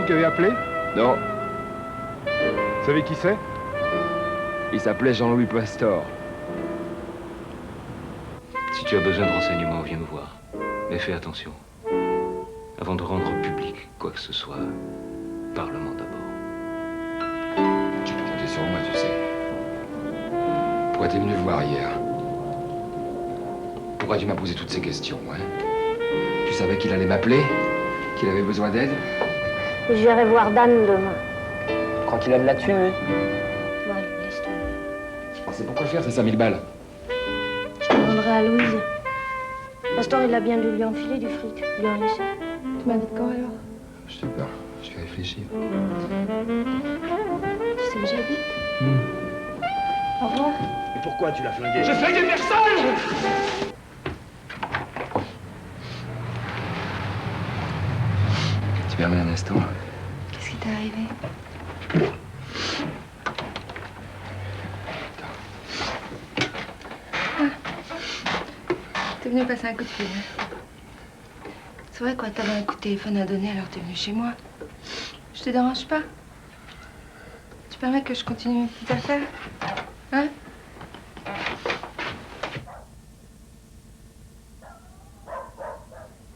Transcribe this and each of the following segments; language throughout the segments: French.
vous qui avez appelé? Non, Vous savez qui c'est? il s'appelait Jean-Louis Pastor. Si tu as besoin de renseignements, viens me voir. Mais fais attention. Avant de rendre public quoi que ce soit, parle-moi d'abord. Tu peux compter sur moi, tu sais. Pourquoi t'es venu le voir hier? Pourquoi tu m'as posé toutes ces questions, hein? Tu savais qu'il allait m'appeler? Qu'il avait besoin d'aide? J'irai voir Dan demain. Quand il a de la thune, lui. Bon, allez, laisse tomber. C'est pourquoi faire ces 5000 balles? Je demanderai à Louise. Pastor, il a bien dû lui enfiler du fric. Lui en laisser. Tu m'invites quand alors? Je sais pas, je vais réfléchir. Tu sais où j'habite? Au revoir. Et pourquoi tu l'as flingué? J'ai flingué personne! Tu permets un instant? Qu'est-ce qui t'est arrivé? T'es venu passer un coup de fil. C'est vrai quoi, t'avais un coup de téléphone à donner alors t'es venu chez moi. Je te dérange pas? Tu permets que je continue mes petites affaires? Hein?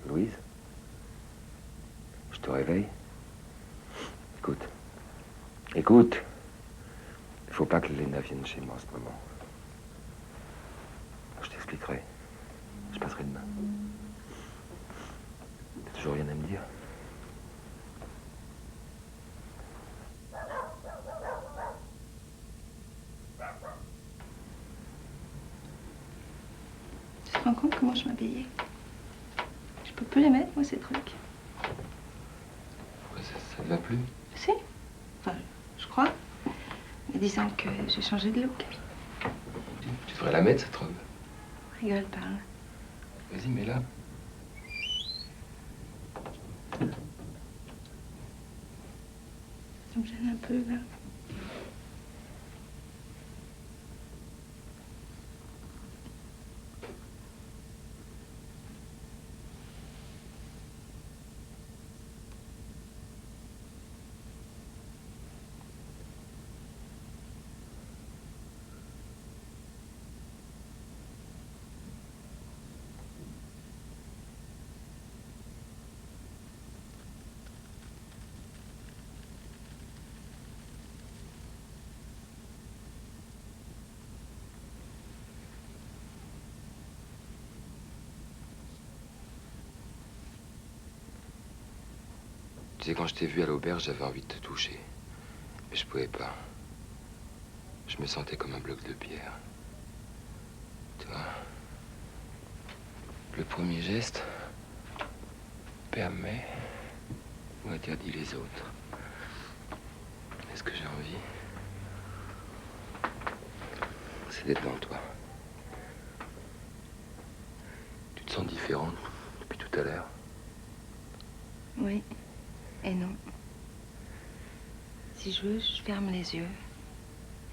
Louise? Je te réveille? Écoute. Écoute. Il faut pas que Léna vienne chez moi en ce moment. Je t'expliquerai. Je passerai demain. T'as toujours rien à me dire? Tu te rends compte comment je m'habillais? Je peux plus les mettre, moi, ces trucs. Pourquoi ça te va plus? Si? Enfin, je crois. Mais disons que j'ai changé de look. Tu devrais la mettre, cette robe. Rigole, parle. Vas-y, mets-la. Ça me gêne un peu, là. Tu sais, quand je t'ai vu à l'auberge, j'avais envie de te toucher. Mais je pouvais pas. Je me sentais comme un bloc de pierre. Tu vois? Le premier geste permet ou interdit les autres. Est-ce que j'ai envie? C'est d'être devant toi. Tu te sens différente depuis tout à l'heure? Oui. Et non. Si je veux, je ferme les yeux.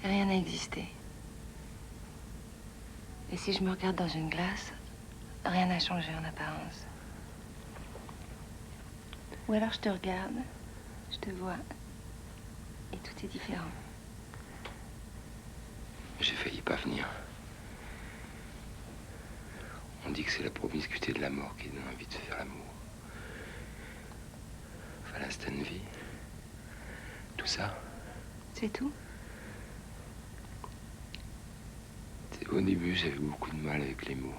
Et rien n'a existé. Et si je me regarde dans une glace, rien n'a changé en apparence. Ou alors je te regarde, je te vois, et tout est différent. J'ai failli pas venir. On dit que c'est la promiscuité de la mort qui donne envie de faire l'amour. Enfin, l'instant de vie. Tout ça. C'est tout? Au début, j'avais beaucoup de mal avec les mots.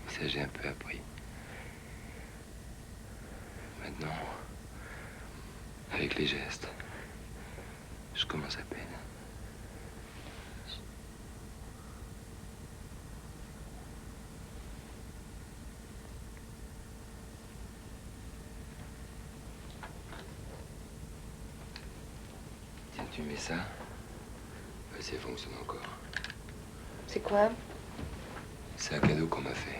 Ça, j'ai un peu appris. Maintenant, avec les gestes, je commence à peine. Tiens, tu mets ça. Ça fonctionne encore. C'est quoi? C'est un cadeau qu'on m'a fait.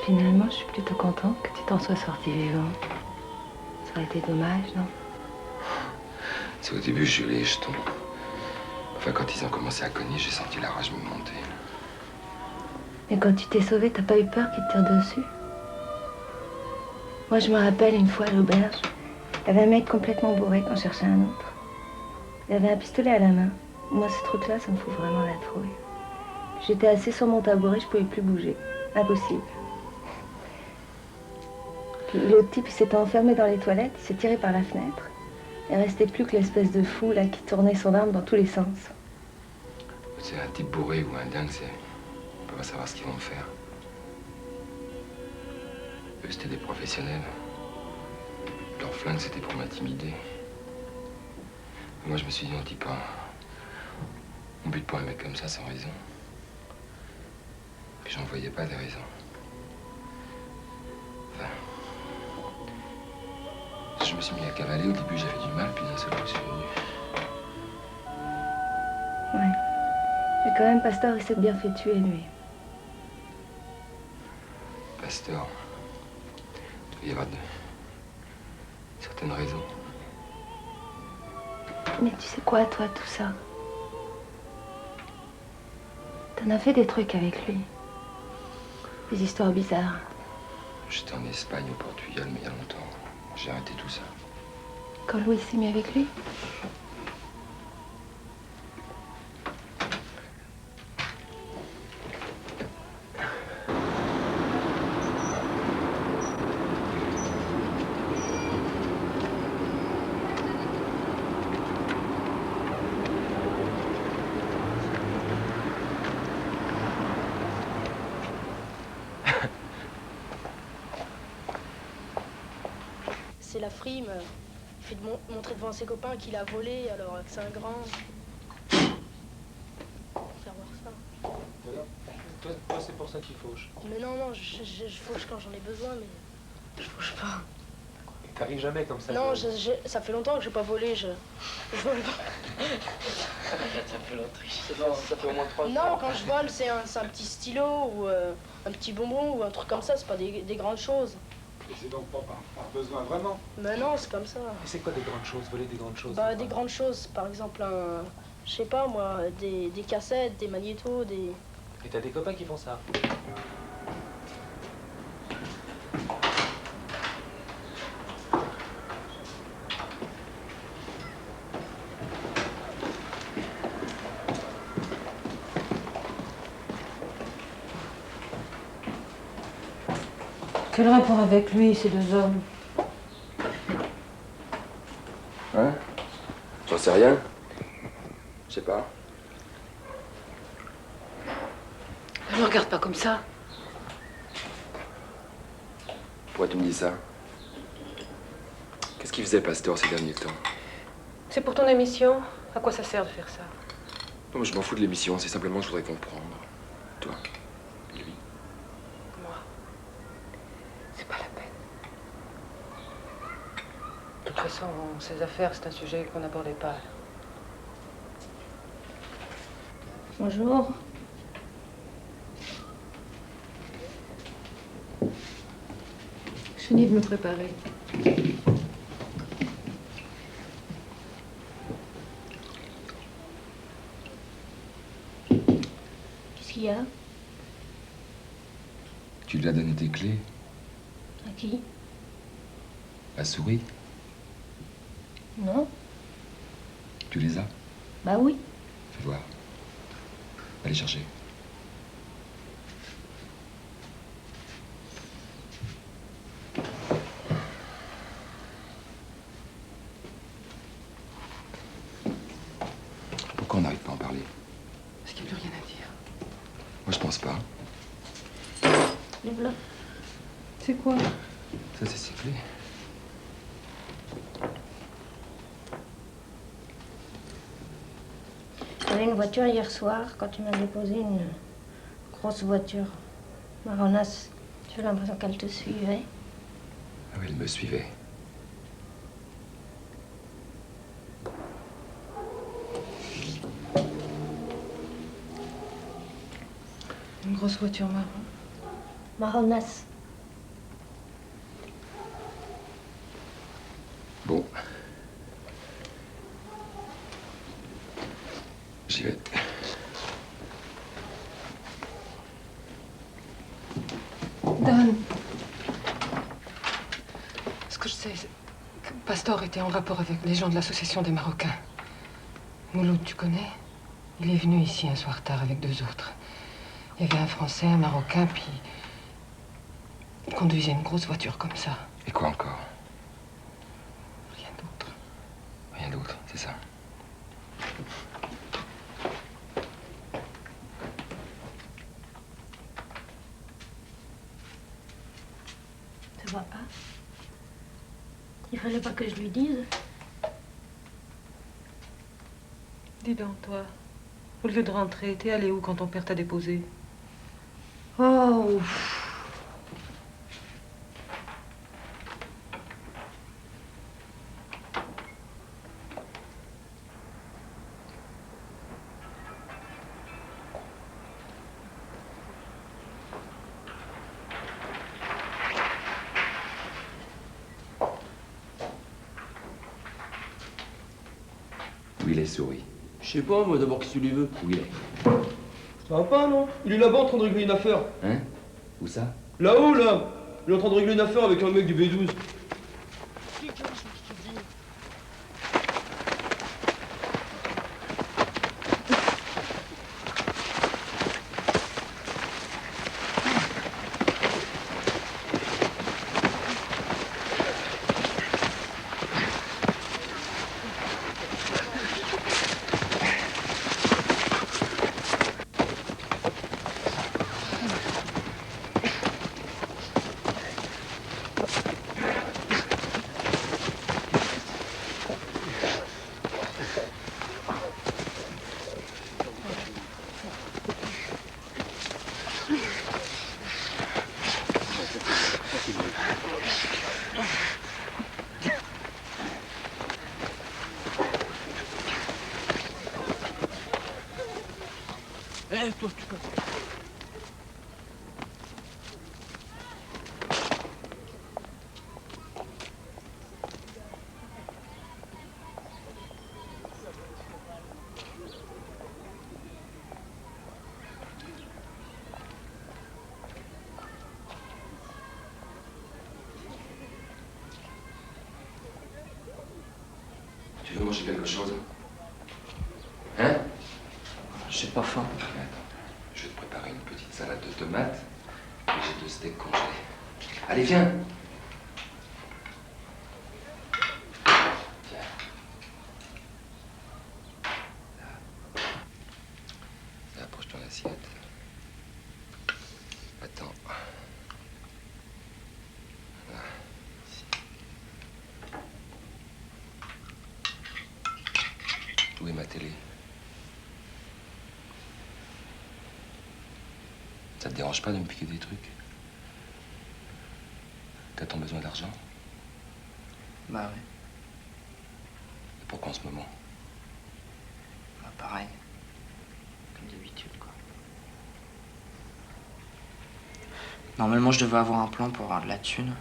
Finalement, je suis plutôt contente que tu t'en sois sorti vivant. Ça aurait été dommage, non? C'est au début, j'ai eu les jetons. Enfin, quand ils ont commencé à cogner, j'ai senti la rage me monter. Et quand tu t'es sauvé, t'as pas eu peur qu'ils te tirent dessus? Moi, je me rappelle une fois à l'auberge, il y avait un mec complètement bourré qu'on cherchait un autre. Il avait un pistolet à la main. Moi, ce truc-là, ça me fout vraiment la trouille. J'étais assise sur mon tabouret, je pouvais plus bouger. Impossible. Puis l'autre type, il s'était enfermé dans les toilettes, il s'est tiré par la fenêtre. Il restait plus que l'espèce de fou là qui tournait son arme dans tous les sens. C'est un type bourré ou un dingue, c'est... On peut pas savoir ce qu'ils vont me faire. Eux, c'était des professionnels. Leur flingue, c'était pour m'intimider. Moi, je me suis dit, on dit pas... On bute pas un mec comme ça sans raison. Puis j'en voyais pas des raisons. Enfin... Je me suis mis à cavaler. Au début, j'avais du mal, puis d'un seul coup, je suis venu. Ouais. Mais quand même, Pasteur, il s'est bien fait tuer, lui. Pasteur. Il y aura de... certaines raisons. Mais tu sais quoi, toi, tout ça? T'en as fait des trucs avec lui. Des histoires bizarres. J'étais en Espagne, au Portugal, mais il y a longtemps. J'ai arrêté tout ça. Quand Louis s'est mis avec lui? C'est la frime. Il fait montrer devant ses copains qu'il a volé alors que c'est un grand. Faire voir ça. Voilà. Toi c'est pour ça qu'il fauche. Mais non, je fauche quand j'en ai besoin, mais je fauche pas. T'arrives jamais comme ça. Non, ça fait longtemps que j'ai pas volé, je vole pas. Ça fait longtemps. Ça fait au moins 3 jours. Non, quand je vole, c'est un petit stylo ou un petit bonbon ou un truc comme ça, c'est pas des grandes choses. Et c'est donc pas par besoin vraiment. Mais non, c'est comme ça. Et c'est quoi des grandes choses? Voler des grandes choses? Bah, des grandes choses, par exemple, je sais pas moi, des cassettes, des magnétos, des... Et t'as des copains qui font ça? Quel rapport avec lui, ces deux hommes? Hein? J'en sais rien. Je sais pas. Ne me regarde pas comme ça. Pourquoi tu me dis ça? Qu'est-ce qu'il faisait, Pasteur, ces derniers temps? C'est pour ton émission. À quoi ça sert de faire ça? Non, mais je m'en fous de l'émission, c'est simplement que je voudrais comprendre. Toi, lui. Moi. C'est pas la peine. De toute façon, ces affaires, c'est un sujet qu'on n'abordait pas. Bonjour. Je finis de me préparer. Qu'est-ce qu'il y a? Tu lui as donné tes clés? À qui? À Souris? Non? Tu les as? Bah oui. Fais voir. Allez chercher. Pourquoi on n'arrive pas à en parler? Parce qu'il n'y a plus rien à dire. Moi, je pense pas. Les blocs. C'est quoi? Ça, c'est ses clés. J'avais une voiture hier soir quand tu m'as déposé une grosse voiture marronasse. J'ai l'impression qu'elle te suivait. Ah oui, elle me suivait. Une grosse voiture marron. Marronasse. J'y vais. Dan. Ce que je sais, c'est que Pastor était en rapport avec les gens de l'association des Marocains. Mouloud, tu connais? Il est venu ici un soir tard avec 2 autres. Il y avait un Français, un Marocain, puis il conduisait une grosse voiture comme ça. Et quoi encore? Rien d'autre. Rien d'autre, c'est ça. Ça va pas? Il fallait pas que je lui dise. Dis donc, toi, au lieu de rentrer, t'es allé où quand ton père t'a déposé? Oh. Où il est, Souris? Je sais pas, moi, d'abord, qu'est-ce que tu lui veux? Où il est? Ça va pas, non? Il est là-bas en train de régler une affaire. Hein? Où ça? Là-haut, là! Il est en train de régler une affaire avec un mec du B12. Eh, toi, tu peux... Tu veux manger quelque chose? Hein? J'ai pas faim. Attends, je vais te préparer une petite salade de tomates et j'ai 2 steaks congelés. Allez, viens! Tiens. Là, approche ton assiette. Attends. Voilà. Ici. Où est ma télé? Ça te dérange pas de me piquer des trucs? T'as-t-on besoin d'argent? Bah ouais, Et pourquoi en ce moment? bah pareil. Comme d'habitude, quoi. Normalement, je devais avoir un plan pour avoir de la thune.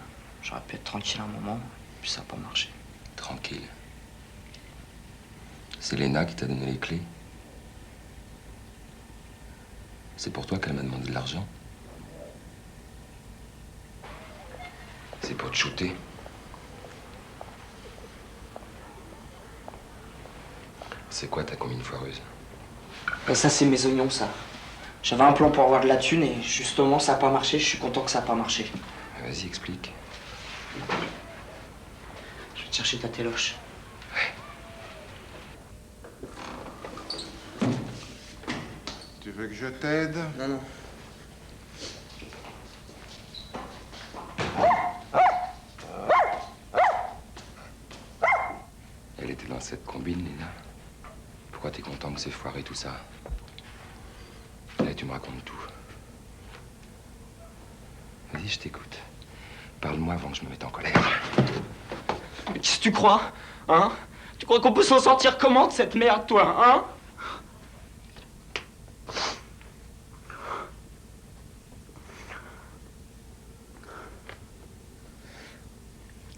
J'aurais pu être tranquille un moment, puis ça n'a pas marché. Tranquille. C'est Léna qui t'a donné les clés? C'est pour toi qu'elle m'a demandé de l'argent? C'est pour te shooter? C'est quoi ta combine foireuse? Bah ça, c'est mes oignons, ça. J'avais un plan pour avoir de la thune et justement, ça n'a pas marché. Je suis content que ça n'a pas marché. Vas-y, explique. Je vais te chercher ta téloche. Tu veux que je t'aide? Non, non. Elle était dans cette combine, Léna. Pourquoi t'es content que c'est foiré tout ça? Là, tu me racontes tout. Vas-y, je t'écoute. Parle-moi avant que je me mette en colère. Mais qu'est-ce que tu crois? Hein? Tu crois qu'on peut s'en sortir comment de cette merde, toi? Hein?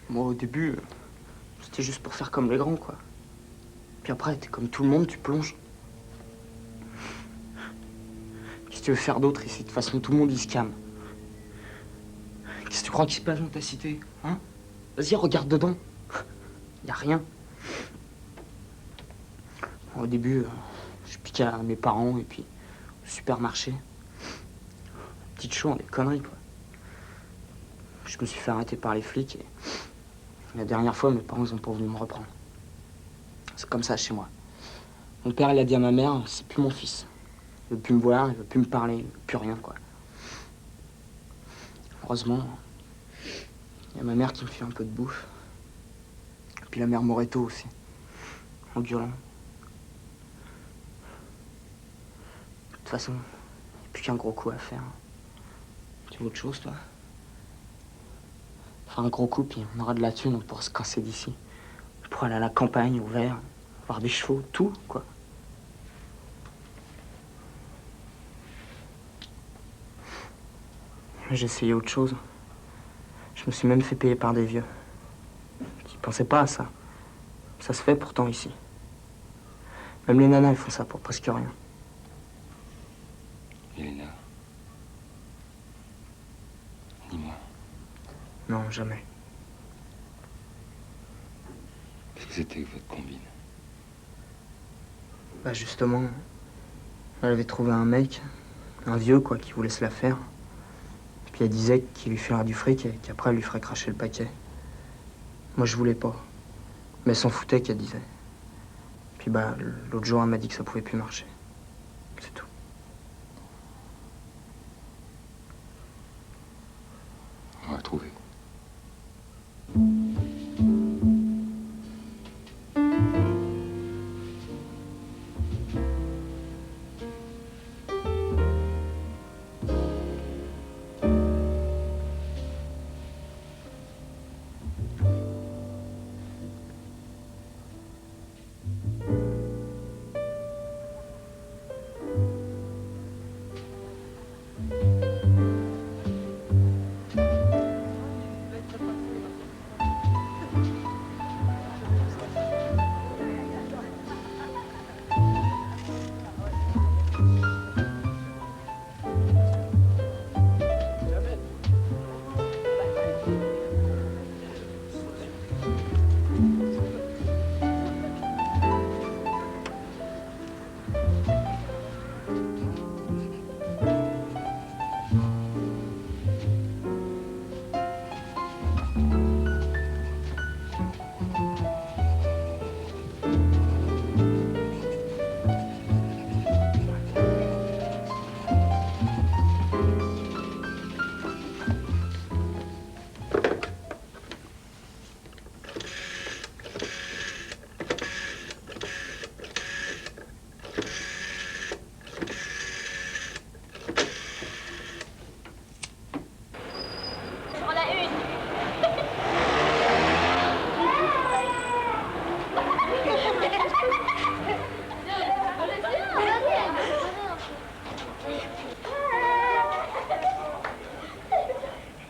Moi, au début, c'était juste pour faire comme les grands, quoi. Puis après, t'es comme tout le monde, tu plonges. Qu'est-ce que tu veux faire d'autre ici? De toute façon, tout le monde, il se calme. Qu'est-ce que tu crois qu'il se passe dans ta cité, hein? Vas-y, regarde dedans. Y a rien. Au début, je piquais à mes parents et puis au supermarché. Petite chou, des conneries, quoi. Je me suis fait arrêter par les flics et la dernière fois, mes parents, ils ont pas voulu me reprendre. C'est comme ça chez moi. Mon père, il a dit à ma mère, c'est plus mon fils. Il veut plus me voir, il veut plus me parler, il veut plus rien, quoi. Heureusement, il y a ma mère qui me fait un peu de bouffe. Et puis la mère Moreto aussi. En violent. De toute façon, il n'y a plus qu'un gros coup à faire. Tu veux autre chose, toi? Faire un gros coup, puis on aura de la thune, on pourra se casser d'ici. On pourra aller à la campagne, au vert, voir des chevaux, tout, quoi. J'ai essayé autre chose. Je me suis même fait payer par des vieux. Qui pensaient pas à ça. Ça se fait pourtant ici. Même les nanas, elles font ça pour presque rien. Elena. Dis-moi. Non, jamais. Qu'est-ce que c'était que votre combine? Bah justement, elle avait trouvé un mec, un vieux quoi, qui voulait se la faire. Puis elle disait qu'il lui ferait du fric et qu'après elle lui ferait cracher le paquet. Moi je voulais pas. Mais elle s'en foutait qu'elle disait. Puis bah l'autre jour elle m'a dit que ça pouvait plus marcher. C'est tout. On va trouver.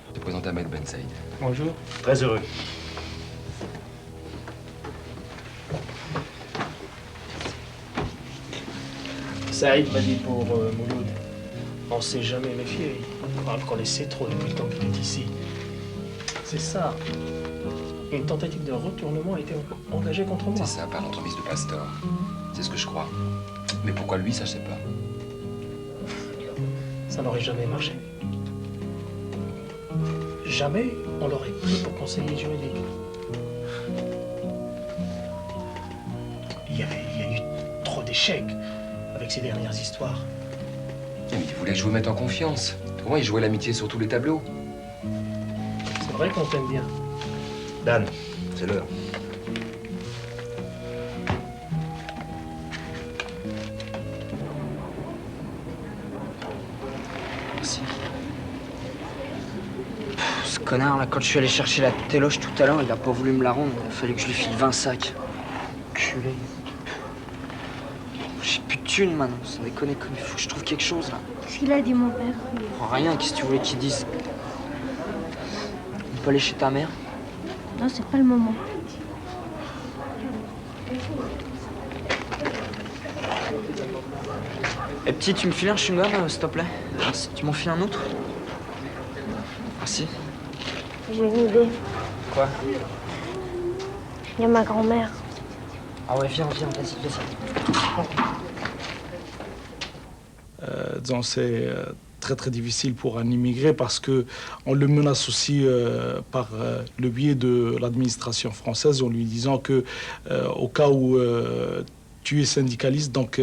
Je te présente Ahmed Ben Saïd. Bonjour. Très heureux. Saïd m'a dit pour Mouloud, on s'est jamais méfié. On le connaissait trop depuis le temps qu'il est ici. C'est ça. Une tentative de retournement a été engagée contre moi. C'est ça, par l'entremise de Pastor. C'est ce que je crois. Mais pourquoi lui, ça je sais pas. Ça n'aurait jamais marché. Jamais on l'aurait pris pour conseiller juridique. Il y a eu trop d'échecs avec ces dernières histoires. Mais il voulait que je vous mette en confiance. Comment il jouait l'amitié sur tous les tableaux? C'est vrai qu'on t'aime bien. Dan, c'est l'heure. Merci. Ce connard là, quand je suis allé chercher la téloche tout à l'heure, il a pas voulu me la rendre. Il a fallu que je lui file 20 sacs. Culé. J'ai plus de thunes maintenant, sans déconner, comme il faut que je trouve quelque chose là. Qu'est-ce qu'il a dit, mon père? Rien, qu'est-ce que tu voulais qu'il dise? On peut aller chez ta mère? Non, c'est pas le moment. Eh petit, tu me files un chewing-gum, s'il te plaît? Merci. Tu m'en files un autre? Merci. J'ai une idée. Quoi? Il y a ma grand-mère. Ah ouais, viens, vas-y, Disons, c'est très très difficile pour un immigré parce que on le menace aussi par le biais de l'administration française en lui disant que au cas où tu es syndicaliste, donc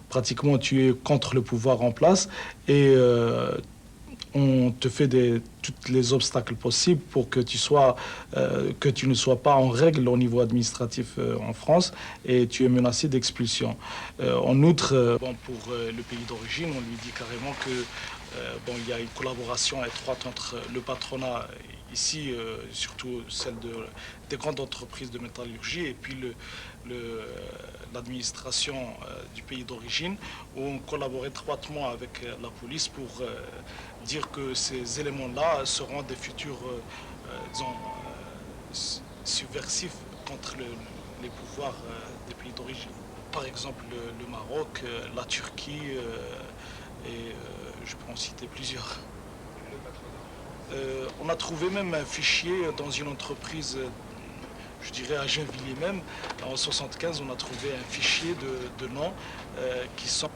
pratiquement tu es contre le pouvoir en place et on te fait tous les obstacles possibles pour que que tu ne sois pas en règle au niveau administratif en France et tu es menacé d'expulsion. En outre, pour le pays d'origine, on lui dit carrément que il y a une collaboration étroite entre le patronat ici, surtout celle des grandes entreprises de métallurgie, et puis l'administration du pays d'origine, où on collabore étroitement avec la police pour dire que ces éléments-là seront des futurs subversifs contre les pouvoirs des pays d'origine. Par exemple, le Maroc, la Turquie, et je peux en citer plusieurs. On a trouvé même un fichier dans une entreprise, je dirais à Gennevilliers même. En 1975, on a trouvé un fichier de noms qui sont...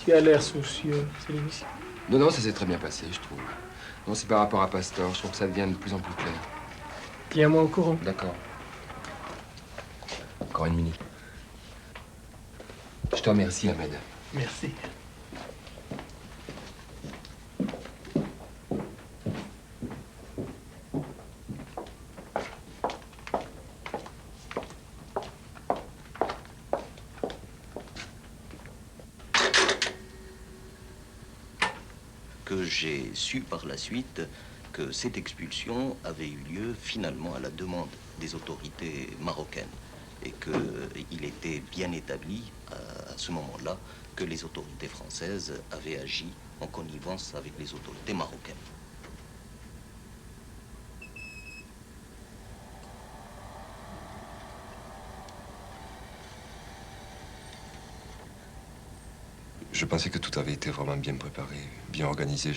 Tu as l'air soucieux, c'est difficile. Non, non, ça s'est très bien passé, je trouve. Non, c'est par rapport à Pastor. Je trouve que ça devient de plus en plus clair. Tiens-moi au courant. D'accord. Encore une minute. Je te remercie, Ahmed. Merci. Que j'ai su par la suite que cette expulsion avait eu lieu finalement à la demande des autorités marocaines et qu'il était bien établi à ce moment-là que les autorités françaises avaient agi en connivence avec les autorités marocaines. Je pensais que tout avait été vraiment bien préparé, bien organisé.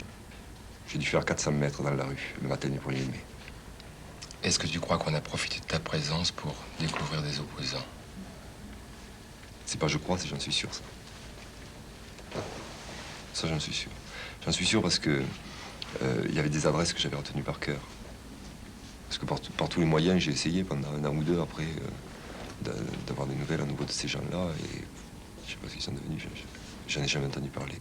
J'ai dû faire 400 mètres dans la rue le matin du 1er mai. Est-ce que tu crois qu'on a profité de ta présence pour découvrir des opposants? C'est pas je crois, c'est j'en suis sûr, ça. Ça, j'en suis sûr. J'en suis sûr parce que il y avait des adresses que j'avais retenues par cœur. Parce que par tous les moyens, j'ai essayé pendant un an ou deux après d'avoir des nouvelles à nouveau de ces gens-là et je sais pas ce qu'ils sont devenus. J'en ai jamais entendu parler.